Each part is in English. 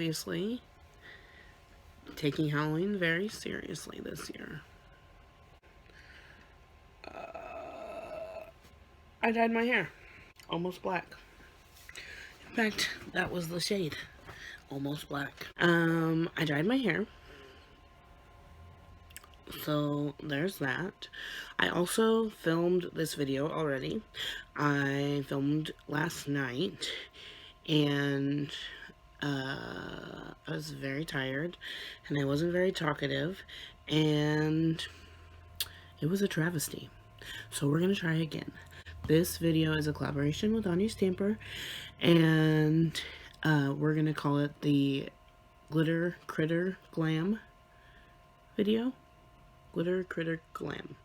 obviously taking Halloween very seriously this year. I dyed my hair almost black. In fact, that was the shade, almost black. I dyed my hair, so there's that. I also filmed this video already. I filmed last night, and I was very tired, and I wasn't very talkative, and it was a travesty. So we're gonna try again. This video is a collaboration with Anya Stamper, and we're gonna call it the Glitter Critter Glam video. Glitter Critter Glam.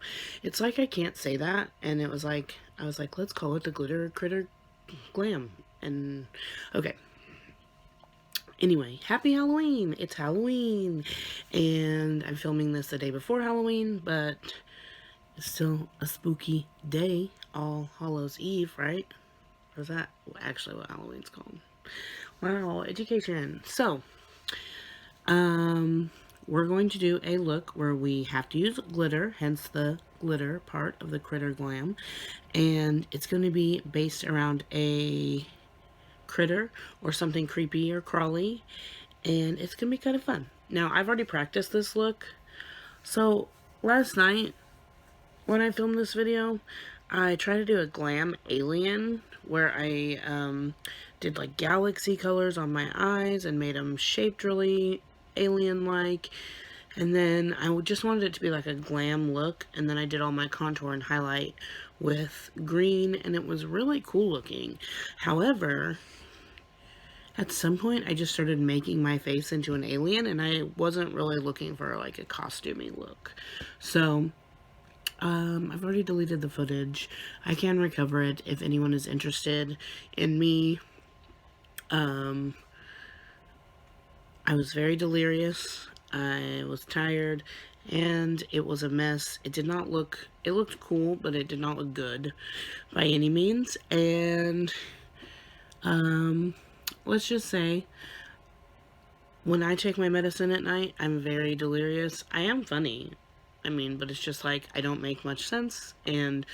It's like I can't say that, and it was like, I was like, let's call it the Glitter Critter Glam. And okay. Anyway, happy Halloween! It's Halloween, and I'm filming this the day before Halloween, but it's still a spooky day. All Hallows Eve, right? Or is that actually what Halloween's called? Wow, education. So, we're going to do a look where we have to use glitter, hence the glitter part of the Critter Glam, and it's going to be based around a critter or something creepy or crawly, and it's gonna be kind of fun. Now, I've already practiced this look, so last night when I filmed this video, I tried to do a glam alien where I did like galaxy colors on my eyes and made them shaped really alien-like, and then I just wanted it to be like a glam look, and then I did all my contour and highlight with green, and it was really cool looking. However, at some point, I just started making my face into an alien, and I wasn't really looking for like a costumey look. So, I've already deleted the footage. I can recover it if anyone is interested in me. I was very delirious. I was tired, and it was a mess. It did not look, it looked cool, but it did not look good by any means. And, let's just say, when I take my medicine at night, I'm very delirious. I am funny, I mean, but it's just like, I don't make much sense, and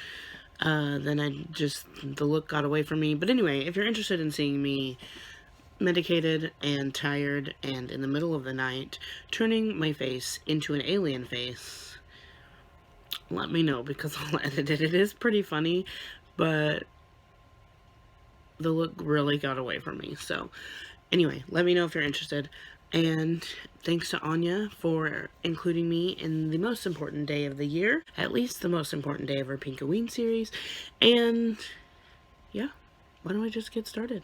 then the look got away from me. But anyway, if you're interested in seeing me medicated and tired and in the middle of the night, turning my face into an alien face, let me know, because I'll edit it. It is pretty funny, but the look really got away from me. So anyway, let me know if you're interested, and thanks to Anya for including me in the most important day of the year, at least the most important day of our Pinkoween series. And yeah, why don't I just get started?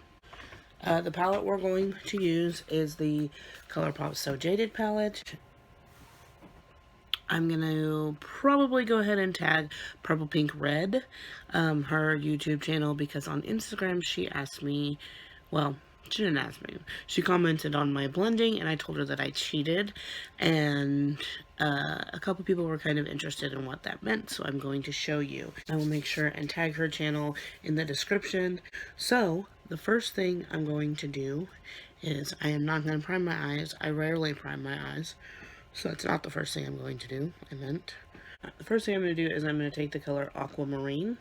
The palette we're going to use is the Colourpop So Jaded palette. I'm going to probably go ahead and tag PurplePinkRed, her YouTube channel, because on Instagram she asked me, well, she didn't ask me, she commented on my blending, and I told her that I cheated, and a couple people were kind of interested in what that meant, so I'm going to show you. I will make sure and tag her channel in the description. So, the first thing I'm going to do is, I am not going to prime my eyes. I rarely prime my eyes. So that's not the first thing I'm going to do, The first thing I'm going to do is I'm going to take the color Aquamarine.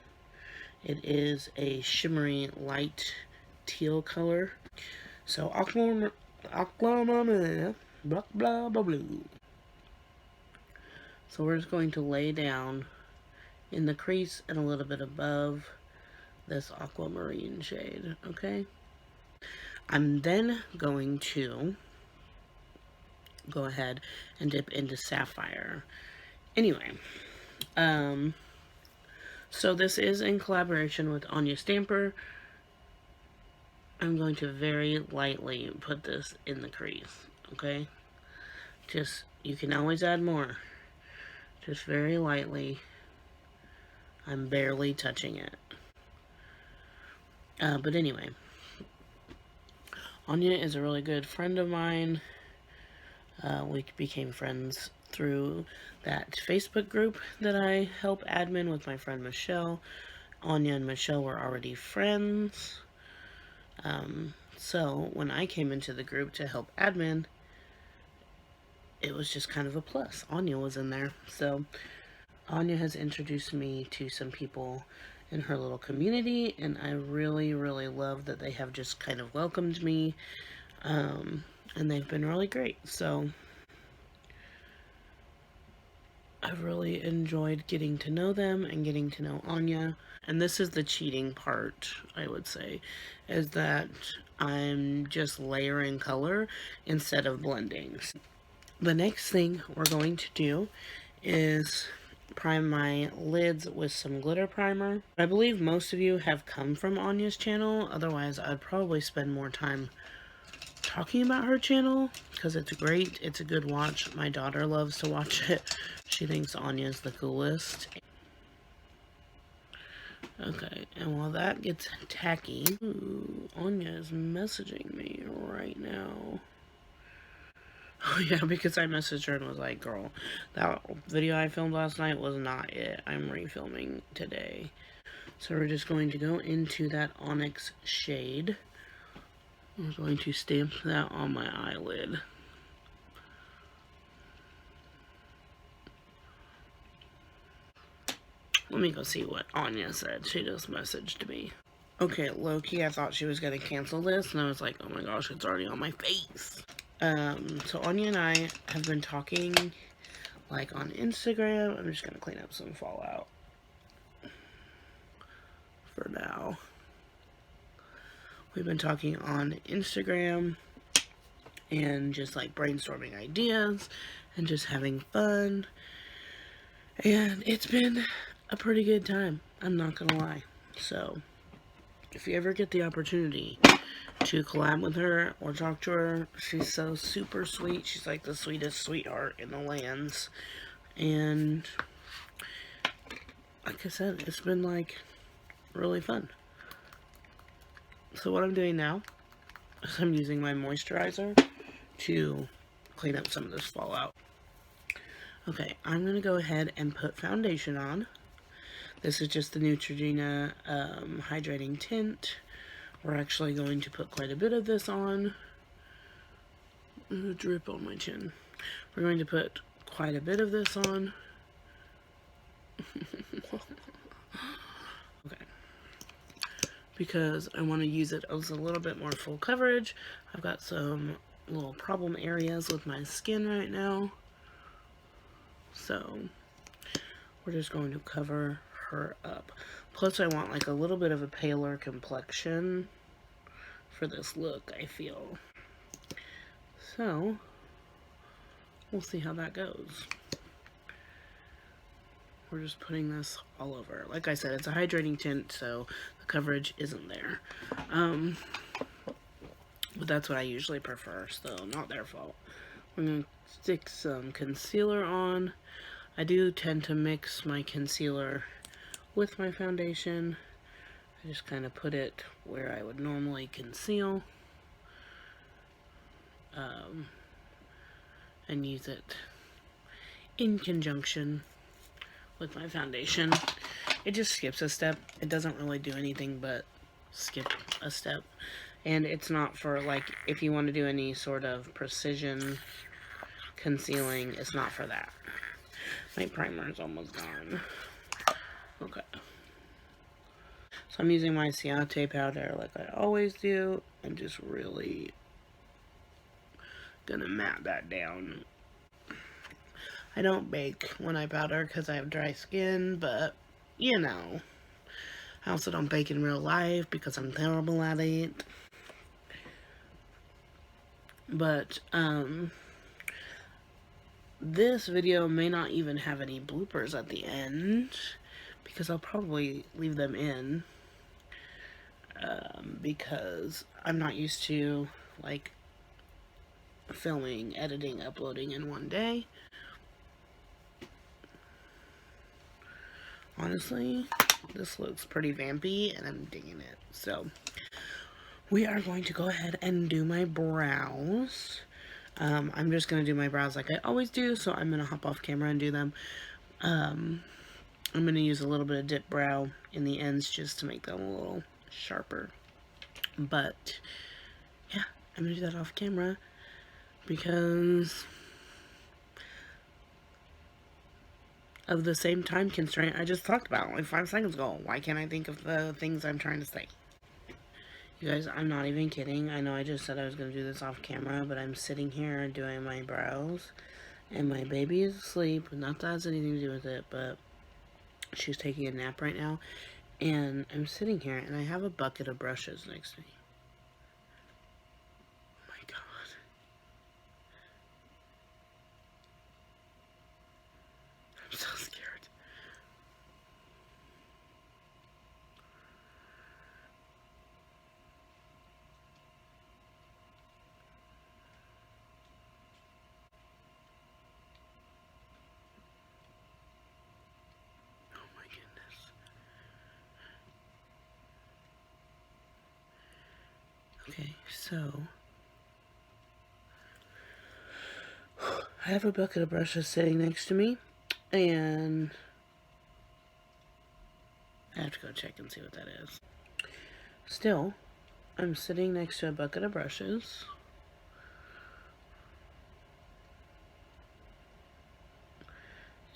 It is a shimmery light teal color. So Aquamarine, blah, blah, blah, blue. So we're just going to lay down in the crease and a little bit above this Aquamarine shade, okay? I'm then going to go ahead and dip into Sapphire. Anyway, so this is in collaboration with Anya Stamper. I'm going to very lightly put this in the crease, okay? Just, you can always add more. Just very lightly. I'm barely touching it. But anyway, Anya is a really good friend of mine. We became friends through that Facebook group that I help admin with my friend Michelle. Anya and Michelle were already friends. So when I came into the group to help admin, it was just kind of a plus. Anya was in there. So Anya has introduced me to some people in her little community, and I really, really love that they have just kind of welcomed me, and they've been really great. So I've really enjoyed getting to know them and getting to know Anya. And this is the cheating part, I would say, is that I'm just layering color instead of blending. The next thing we're going to do is prime my lids with some glitter primer. I believe most of you have come from Anya's channel, otherwise I'd probably spend more time talking about her channel, because it's great. It's a good watch. My daughter loves to watch it. She thinks Anya's the coolest. Okay, and while that gets tacky, ooh, Anya is messaging me right now. Oh yeah, because I messaged her and was like, girl, that video I filmed last night was not it. I'm refilming today. So we're just going to go into that onyx shade. I'm going to stamp that on my eyelid. Let me go see what Anya said. She just messaged me. Okay, low-key, I thought she was going to cancel this, and I was like, oh my gosh, it's already on my face. So Anya and I have been talking, like, on Instagram. I'm just going to clean up some fallout for now. We've been talking on Instagram and just, like, brainstorming ideas and just having fun. And it's been a pretty good time, I'm not gonna lie. So if you ever get the opportunity to collab with her or talk to her, she's so super sweet. She's like the sweetest sweetheart in the lands. And like I said, it's been like really fun. So what I'm doing now is I'm using my moisturizer to clean up some of this fallout. Okay, I'm gonna go ahead and put foundation on. This is just the Neutrogena hydrating tint. We're actually going to put quite a bit of this on. Drip on my chin. We're going to put quite a bit of this on. Okay. Because I want to use it as a little bit more full coverage. I've got some little problem areas with my skin right now. So we're just going to cover her up. Plus I want like a little bit of a paler complexion for this look, I feel. So we'll see how that goes. We're just putting this all over. Like I said, it's a hydrating tint, so the coverage isn't there. But that's what I usually prefer, so not their fault. I'm going to stick some concealer on. I do tend to mix my concealer with my foundation. I just kind of put it where I would normally conceal. And use it in conjunction with my foundation. It just skips a step. It doesn't really do anything but skip a step. And it's not for, like, if you want to do any sort of precision concealing, it's not for that. My primer is almost gone. Okay. So I'm using my Ciate powder like I always do, and just really gonna matte that down. I don't bake when I powder because I have dry skin, but you know, I also don't bake in real life because I'm terrible at it. But this video may not even have any bloopers at the end because I'll probably leave them in because I'm not used to like filming, editing, uploading in one day. Honestly, this looks pretty vampy and I'm digging it. So we are going to go ahead and do my brows. I'm just going to do my brows like I always do, so I'm going to hop off camera and do them. I'm going to use a little bit of dip brow in the ends just to make them a little sharper. But yeah, I'm gonna do that off camera because of the same time constraint I just talked about like 5 seconds ago. Why can't I think of the things I'm trying to say? You guys, I'm not even kidding. I know I just said I was going to do this off camera, but I'm sitting here doing my brows, and my baby is asleep. Not that has anything to do with it, but she's taking a nap right now, and I'm sitting here, and I have a bucket of brushes next to me. Oh my god. I'm so scared. Oh my goodness. Okay, so I have a bucket of brushes sitting next to me, and I have to go check and see what that is. Still, I'm sitting next to a bucket of brushes.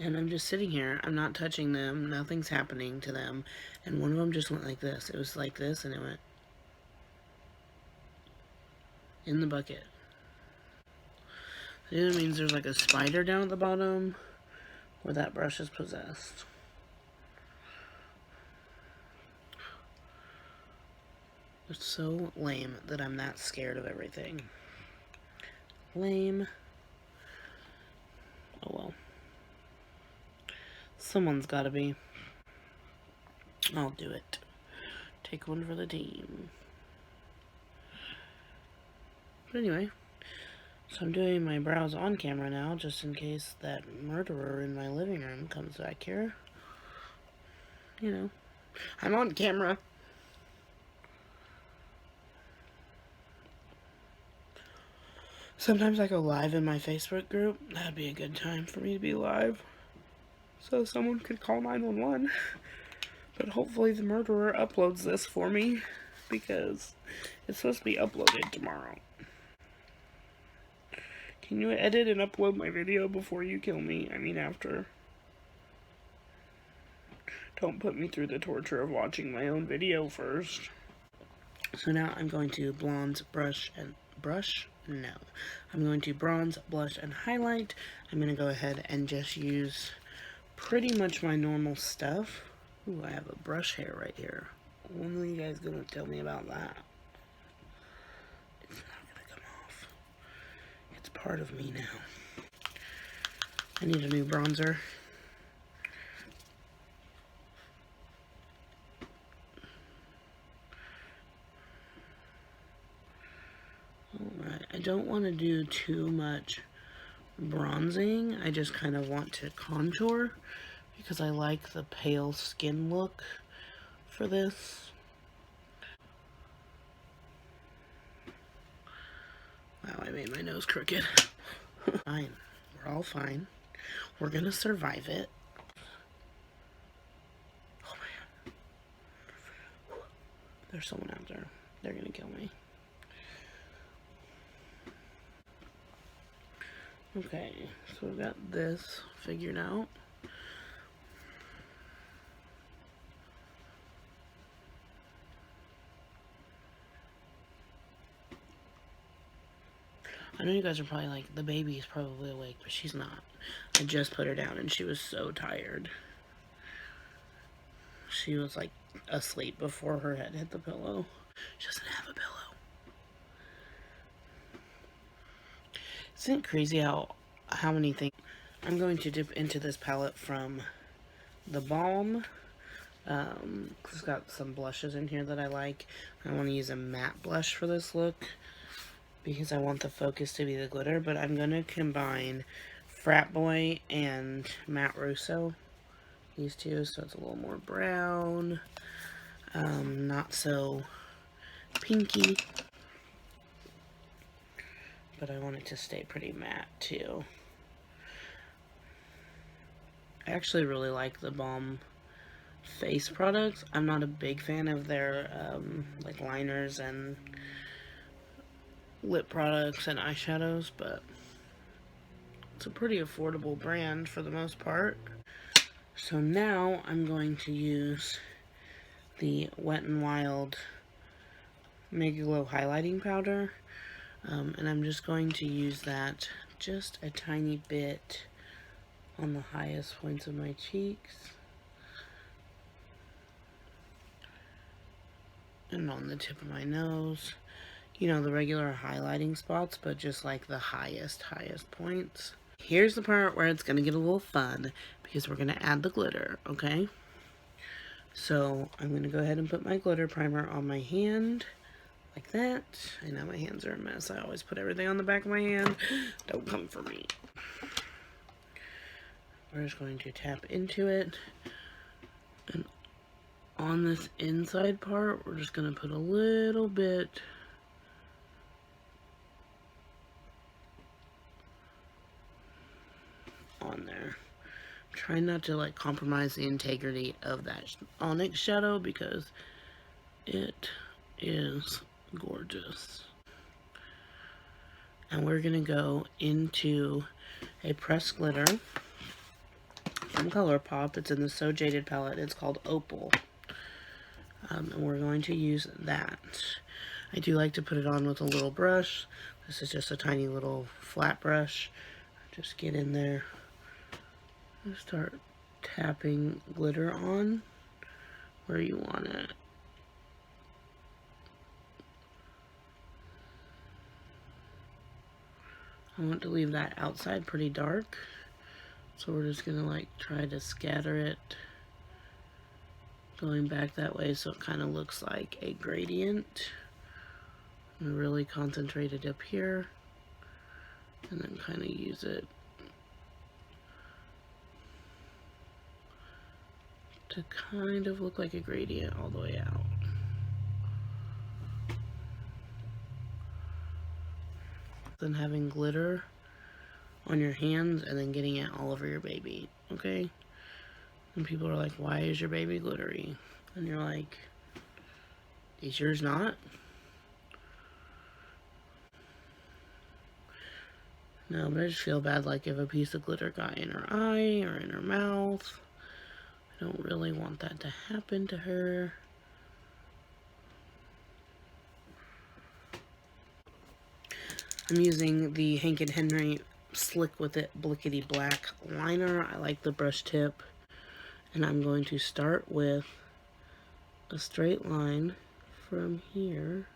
And I'm just sitting here. I'm not touching them. Nothing's happening to them. And one of them just went like this. It was like this, and it went in the bucket. So that means there's like a spider down at the bottom where that brush is possessed. It's so lame that I'm that scared of everything. Lame. Oh well. Someone's gotta be. I'll do it. Take one for the team. But anyway, so I'm doing my brows on camera now, just in case that murderer in my living room comes back here. You know, I'm on camera. Sometimes I go live in my Facebook group. That'd be a good time for me to be live, so someone could call 911. But hopefully the murderer uploads this for me, because it's supposed to be uploaded tomorrow. Can you edit and upload my video before you kill me? I mean, after. Don't put me through the torture of watching my own video first. So now I'm going to bronze, brush, and brush? No. I'm going to bronze, blush, and highlight. I'm going to go ahead and just use pretty much my normal stuff. Ooh, I have a brush hair right here. When are you guys going to tell me about that? It's not going to come off. It's part of me now. I need a new bronzer. Alright, I don't want to do too much bronzing. I just kind of want to contour because I like the pale skin look for this. Wow, I made my nose crooked. Fine. We're all fine. We're gonna survive it. Oh my god. There's someone out there. They're gonna kill me. Okay, so we've got this figured out. I know you guys are probably like, the baby is probably awake, but she's not. I just put her down and she was so tired. She was like asleep before her head hit the pillow. She doesn't have a pillow. Isn't it crazy how many things... I'm going to dip into this palette from the Balm. It's got some blushes in here that I like. I want to use a matte blush for this look because I want the focus to be the glitter, but I'm going to combine Frat Boy and Matte Russo. These two, so it's a little more brown. Not so pinky. But I want it to stay pretty matte too. I actually really like the Balm face products. I'm not a big fan of their like liners and lip products and eyeshadows, but it's a pretty affordable brand for the most part. So now I'm going to use the Wet n Wild Mega Glow highlighting powder, and I'm just going to use that just a tiny bit on the highest points of my cheeks and on the tip of my nose. You know, the regular highlighting spots, but just like the highest points. Here's the part where it's going to get a little fun, because we're going to add the glitter, okay? So I'm going to go ahead and put my glitter primer on my hand, like that. I know my hands are a mess. I always put everything on the back of my hand. Don't come for me. We're just going to tap into it. And on this inside part, we're just going to put a little bit on there. Try not to like compromise the integrity of that onyx shadow, because it is gorgeous. And we're gonna go into a pressed glitter from Colourpop. It's in the So Jaded palette. It's called Opal. And we're going to use that. I do like to put it on with a little brush. This is just a tiny little flat brush. Just get in there and start tapping glitter on where you want it. I want to leave that outside pretty dark, so we're just gonna like try to scatter it going back that way so it kind of looks like a gradient. And really concentrate it up here, and then kind of use it to kind of look like a gradient all the way out. Then having glitter on your hands and then getting it all over your baby, okay? And people are like, why is your baby glittery? And you're like, is yours not? No, but I just feel bad, like if a piece of glitter got in her eye or in her mouth. I don't really want that to happen to her. I'm using the Hank & Henry Slick With It Blickety Black liner. I like the brush tip. And I'm going to start with a straight line from here.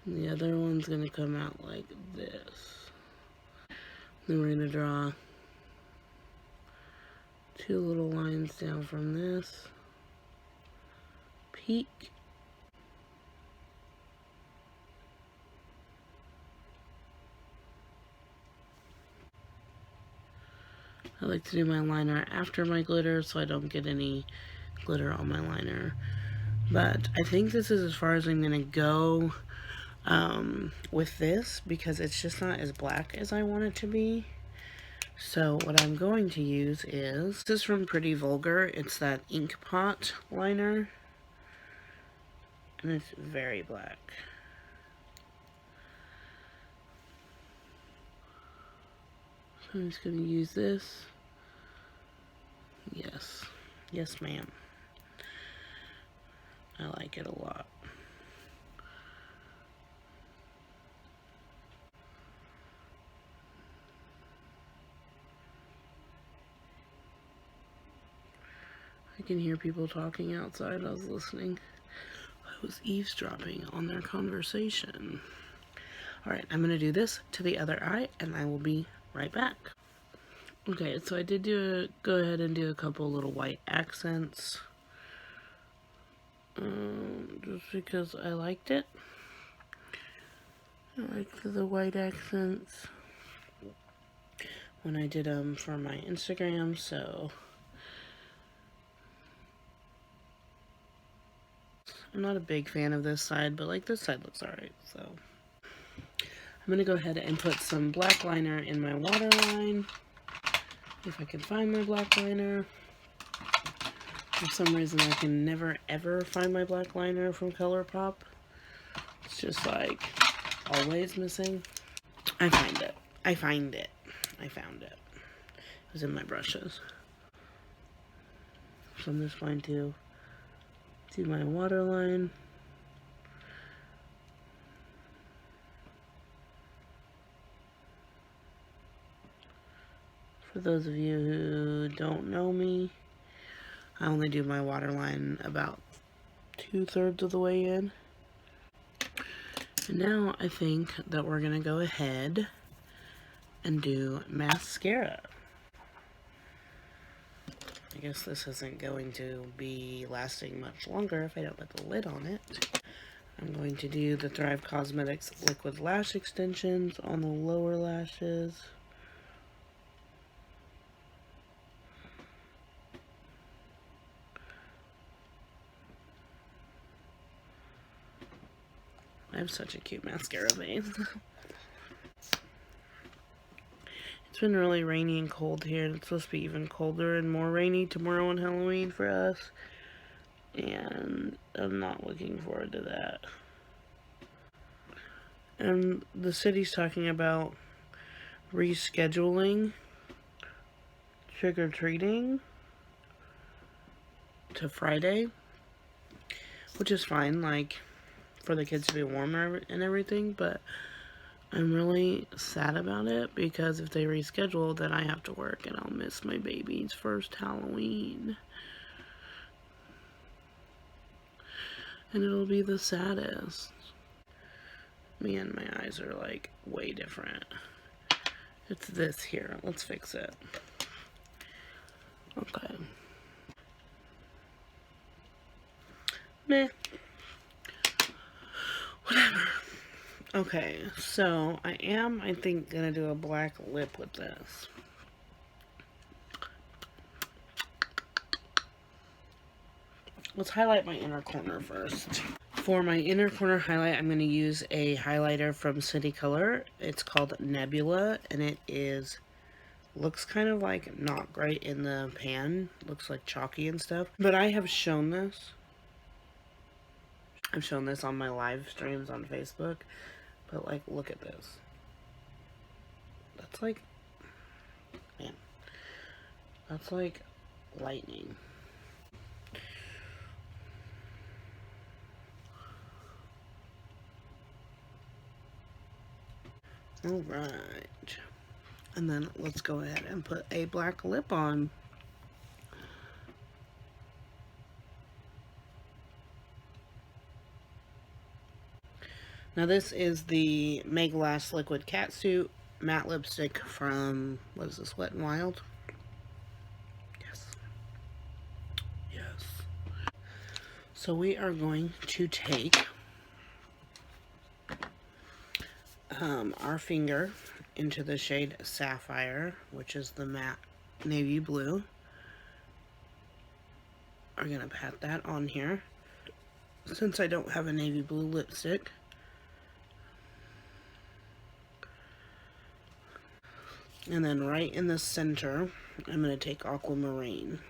And the other one's going to come out like this. Then we're going to draw two little lines down from this. Peak. I like to do my liner after my glitter so I don't get any glitter on my liner. But I think this is as far as I'm going to go with this, because it's just not as black as I want it to be. So what I'm going to use is, this is from Pretty Vulgar. It's that ink pot liner. And it's very black. So I'm just going to use this. Yes. Yes, ma'am. I like it a lot. I can hear people talking outside. I was listening. I was eavesdropping on their conversation. Alright, I'm going to do this to the other eye, and I will be right back. Okay, so I did go ahead and do a couple little white accents. Just because I liked it. I liked the white accents when I did them for my Instagram, so I'm not a big fan of this side, but like this side looks alright, so I'm going to go ahead and put some black liner in my waterline, if I can find my black liner. For some reason, I can never ever find my black liner from Colourpop. It's just like always missing. I find it. I find it. I found it. It was in my brushes. So I'm just going to do my waterline. For those of you who don't know me, I only do my waterline about 2/3 of the way in. And now I think that we're going to go ahead and do mascara. I guess this isn't going to be lasting much longer if I don't put the lid on it. I'm going to do the Thrive Cosmetics Liquid Lash Extensions on the lower lashes. I have such a cute mascara base. It's been really rainy and cold here, and it's supposed to be even colder and more rainy tomorrow on Halloween for us. And I'm not looking forward to that. And the city's talking about rescheduling trick-or-treating to Friday, which is fine, like, for the kids to be warmer and everything, but I'm really sad about it because if they reschedule, then I have to work and I'll miss my baby's first Halloween. And it'll be the saddest. Man, my eyes are like way different. It's this here. Let's fix it. Okay. Meh. Whatever. Okay, so I think, gonna do a black lip with this. Let's highlight my inner corner first. For my inner corner highlight, I'm going to use a highlighter from City Color. It's called Nebula, and it looks kind of like not great in the pan. Looks like chalky and stuff. But I have shown this. I've shown this on my live streams on Facebook. But, like, look at this. That's like, man, that's like lightning. Alright. And then let's go ahead and put a black lip on. Now this is the Make Last Liquid Catsuit matte lipstick from, what is this, Wet n Wild? Yes. Yes. So we are going to take our finger into the shade Sapphire, which is the matte navy blue. We're going to pat that on here. Since I don't have a navy blue lipstick, and then right in the center, I'm going to take Aquamarine.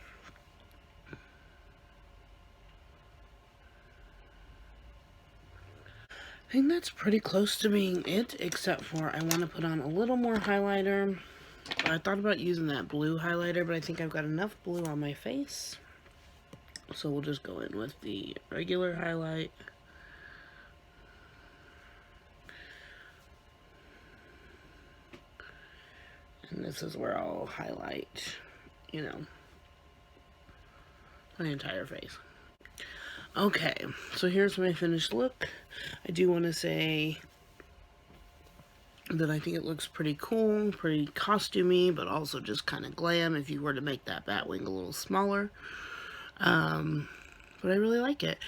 I think that's pretty close to being it, except for I want to put on a little more highlighter. I thought about using that blue highlighter, but I think I've got enough blue on my face. So we'll just go in with the regular highlight. And this is where I'll highlight, you know, my entire face. Okay, so here's my finished look. I do want to say that I think it looks pretty cool, pretty costumey, but also just kind of glam if you were to make that bat wing a little smaller. But I really like it.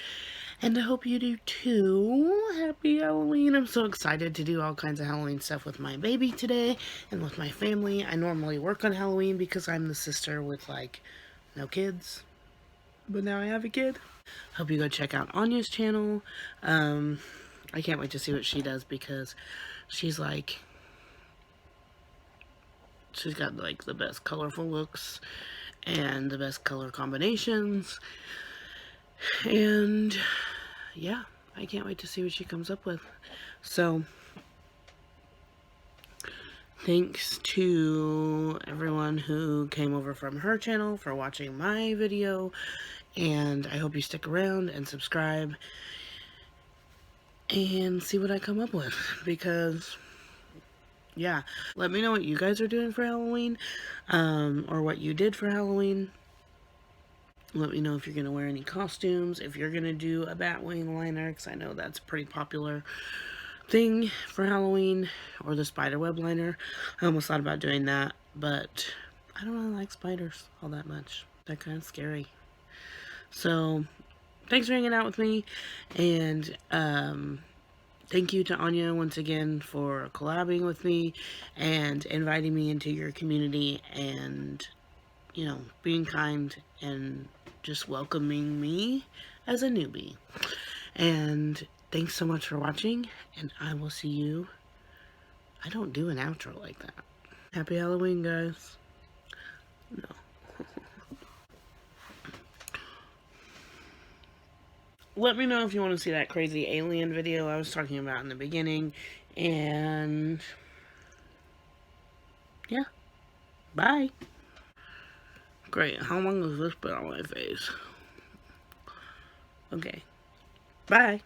And I hope you do too. Happy Halloween. I'm so excited to do all kinds of Halloween stuff with my baby today and with my family. I normally work on Halloween because I'm the sister with, like, no kids. But now I have a kid. Hope you go check out Anya's channel. I can't wait to see what she does because she's like, she's got like the best colorful looks and the best color combinations. And yeah, I can't wait to see what she comes up with. So thanks to everyone who came over from her channel for watching my video, and I hope you stick around and subscribe and see what I come up with, because yeah, let me know what you guys are doing for Halloween, or what you did for Halloween. Let me know if you're going to wear any costumes, if you're going to do a Batwing liner, because I know that's a pretty popular thing for Halloween, or the spiderweb liner. I almost thought about doing that, but I don't really like spiders all that much. They're kind of scary. So, thanks for hanging out with me, and thank you to Anya once again for collabing with me and inviting me into your community and, you know, being kind and just welcoming me as a newbie. And thanks so much for watching, and I will see you. I don't do an outro like that. Happy Halloween, guys. No. Let me know if you want to see that crazy alien video I was talking about in the beginning. And yeah, bye. Great, how long has this been on my face? Okay, bye.